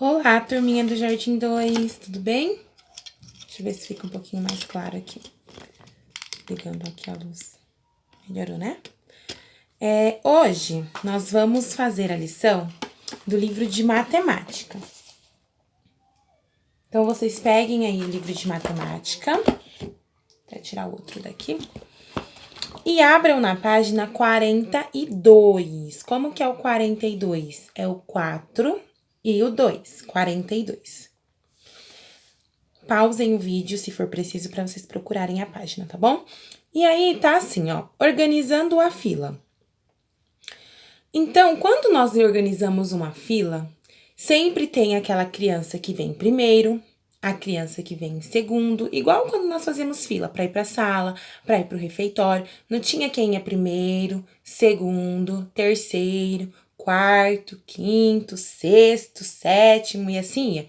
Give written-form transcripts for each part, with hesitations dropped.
Olá, turminha do Jardim 2, tudo bem? Deixa eu ver se fica um pouquinho mais claro aqui. Ligando aqui a luz. Melhorou, né? Hoje, nós vamos fazer a lição do livro de matemática. Então, vocês peguem aí o livro de matemática. Vou tirar o outro daqui. E abram na página 42. Como que é o 42? É o 4 e o 2, 42. Pausem o vídeo se for preciso para vocês procurarem a página, tá bom? E aí tá assim, ó, organizando a fila. Então, quando nós organizamos uma fila, sempre tem aquela criança que vem primeiro, a criança que vem em segundo, igual quando nós fazemos fila para ir para a sala, para ir para o refeitório, não tinha quem ia primeiro, segundo, terceiro, quarto, quinto, sexto, sétimo e assim ia.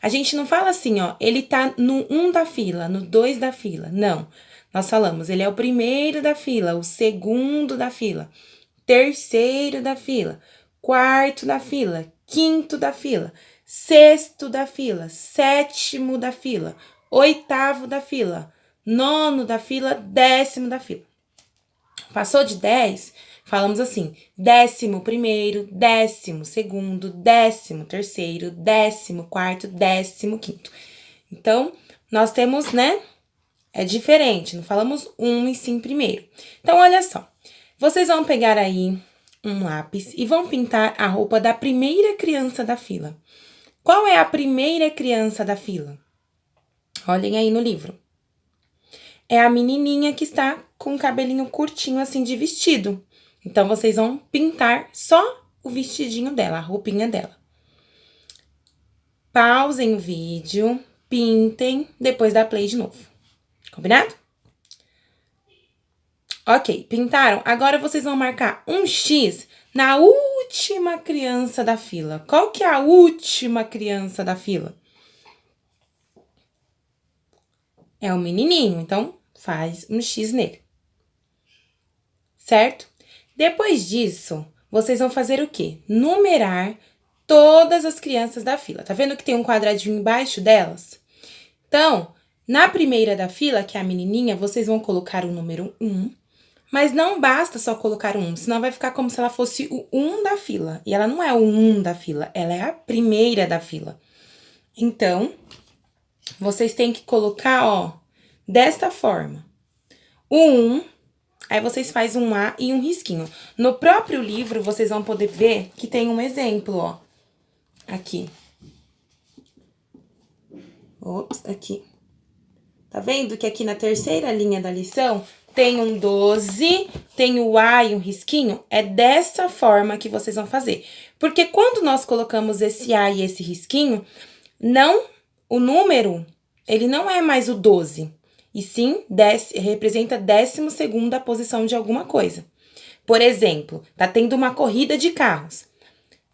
A gente não fala assim, ó, ele tá no 1 da fila, no 2 da fila, não. Nós falamos, ele é o primeiro da fila, o segundo da fila, terceiro da fila, quarto da fila, quinto da fila, sexto da fila, sétimo da fila, oitavo da fila, nono da fila, décimo da fila. Passou de 10, falamos assim, 11º, 12º, 13º, 14º, 15º. Então, nós temos, né, é diferente, não falamos um e sim primeiro. Então, olha só, vocês vão pegar aí um lápis e vão pintar a roupa da primeira criança da fila. Qual é a primeira criança da fila? Olhem aí no livro. É a menininha que está com o cabelinho curtinho assim de vestido. Então, vocês vão pintar só o vestidinho dela, a roupinha dela. Pausem o vídeo, pintem, depois dá play de novo. Combinado? Ok, pintaram? Agora vocês vão marcar um X na última criança da fila. Qual que é a última criança da fila? É o menininho, então faz um X nele. Certo? Depois disso, vocês vão fazer o quê? Numerar todas as crianças da fila. Tá vendo que tem um quadradinho embaixo delas? Então, na primeira da fila, que é a menininha, vocês vão colocar o número 1. Mas não basta só colocar o 1, senão vai ficar como se ela fosse o 1 da fila. E ela não é o 1 da fila, ela é a primeira da fila. Então, vocês têm que colocar, ó, desta forma. O 1, aí vocês fazem um A e um risquinho. No próprio livro, vocês vão poder ver que tem um exemplo, ó. Aqui. Ops, aqui. Tá vendo que aqui na terceira linha da lição tem um 12, tem o A e um risquinho? É dessa forma que vocês vão fazer. Porque quando nós colocamos esse A e esse risquinho, o número, ele não é mais o 12. E sim, representa 12ª posição de alguma coisa. Por exemplo, tá tendo uma corrida de carros.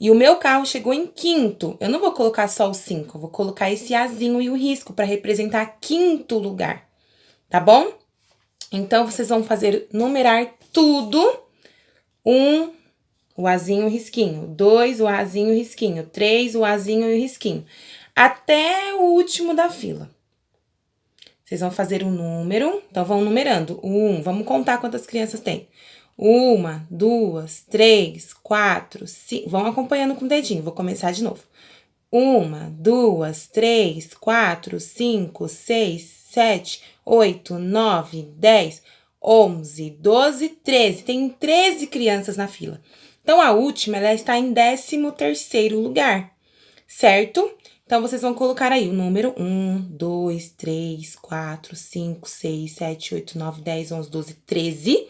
E o meu carro chegou em quinto. Eu não vou colocar só o 5, eu vou colocar esse Azinho e o risco para representar quinto lugar. Tá bom? Então, vocês vão numerar tudo. 1, o Azinho e o risquinho. 2, o Azinho e o risquinho. 3, o Azinho e o risquinho. Até o último da fila. Vocês vão fazer o número, então vão numerando. 1, vamos contar quantas crianças tem. 1, 2, 3, 4, 5. Vão acompanhando com o dedinho, vou começar de novo. 1, 2, 3, 4, 5, 6, 7, 8, 9, 10, 11, 12, 13. Tem 13 crianças na fila. Então, a última, ela está em 13º lugar, certo? Então, vocês vão colocar aí o número 1, 2, 3, 4, 5, 6, 7, 8, 9, 10, 11, 12, 13.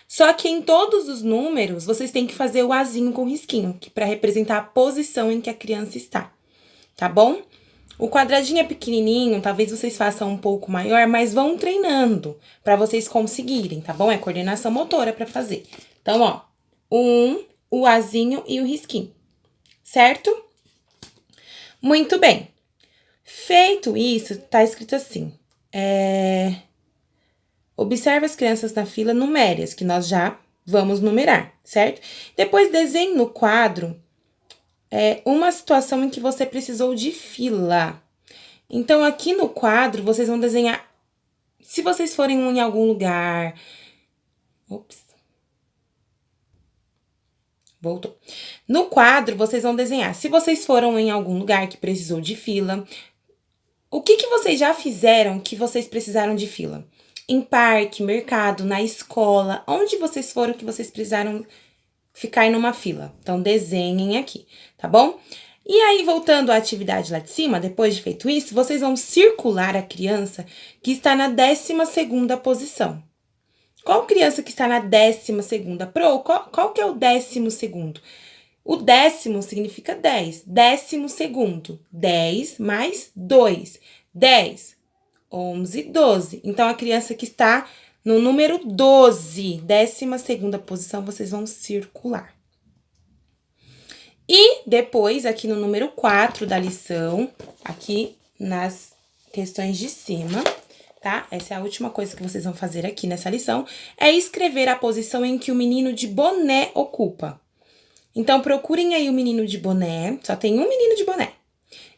Só que em todos os números, vocês têm que fazer o Azinho com risquinho, que para representar a posição em que a criança está, tá bom? O quadradinho é pequenininho, talvez vocês façam um pouco maior, mas vão treinando para vocês conseguirem, tá bom? É coordenação motora para fazer. Então, ó, o Azinho e o risquinho, certo? Muito bem. Feito isso, tá escrito assim, observe as crianças na fila, numere as, que nós já vamos numerar, certo? Depois desenhe no quadro uma situação em que você precisou de fila. Então, aqui no quadro, vocês vão desenhar... Se vocês forem em algum lugar... Ops. Voltou. No quadro, vocês vão desenhar. Se vocês foram em algum lugar que precisou de fila, o que vocês já fizeram que vocês precisaram de fila? Em parque, mercado, na escola, onde vocês foram que vocês precisaram ficar numa fila? Então, desenhem aqui, tá bom? E aí, voltando à atividade lá de cima, depois de feito isso, vocês vão circular a criança que está na 12ª posição. Qual criança que está na 12ª? Pro, qual que é o 12º? O 10º significa 10. 12º, 10 mais 2. 10, 11, 12. Então, a criança que está no número 12, 12ª posição, vocês vão circular. E depois, aqui no número 4 da lição, aqui nas questões de cima, tá? Essa é a última coisa que vocês vão fazer aqui nessa lição, é escrever a posição em que o menino de boné ocupa. Então, procurem aí o menino de boné, só tem um menino de boné,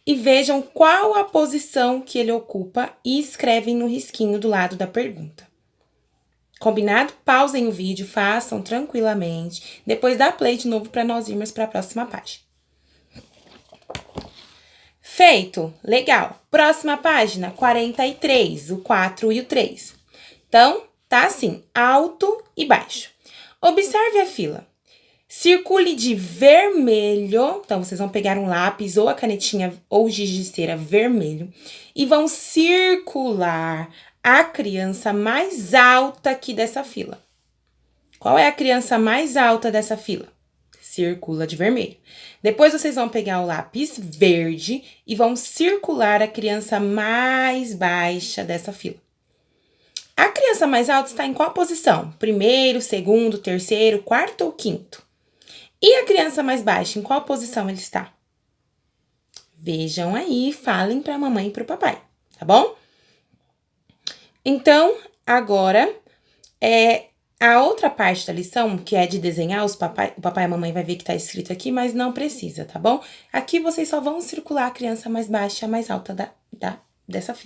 e vejam qual a posição que ele ocupa e escrevem no risquinho do lado da pergunta. Combinado? Pausem o vídeo, façam tranquilamente, depois dá play de novo para nós irmos para a próxima página. Feito? Legal. Próxima página, 43, o 4 e o 3. Então, tá assim, alto e baixo. Observe a fila. Circule de vermelho, então vocês vão pegar um lápis ou a canetinha ou giz de cera vermelho e vão circular a criança mais alta aqui dessa fila. Qual é a criança mais alta dessa fila? Circula de vermelho. Depois vocês vão pegar o lápis verde e vão circular a criança mais baixa dessa fila. A criança mais alta está em qual posição? Primeiro, segundo, terceiro, quarto ou quinto? E a criança mais baixa, em qual posição ele está? Vejam aí, falem para a mamãe e para o papai, tá bom? Então, agora, a outra parte da lição, que é de desenhar, o papai e a mamãe vai ver que tá escrito aqui, mas não precisa, tá bom? Aqui vocês só vão circular a criança mais baixa e a mais alta dessa fila.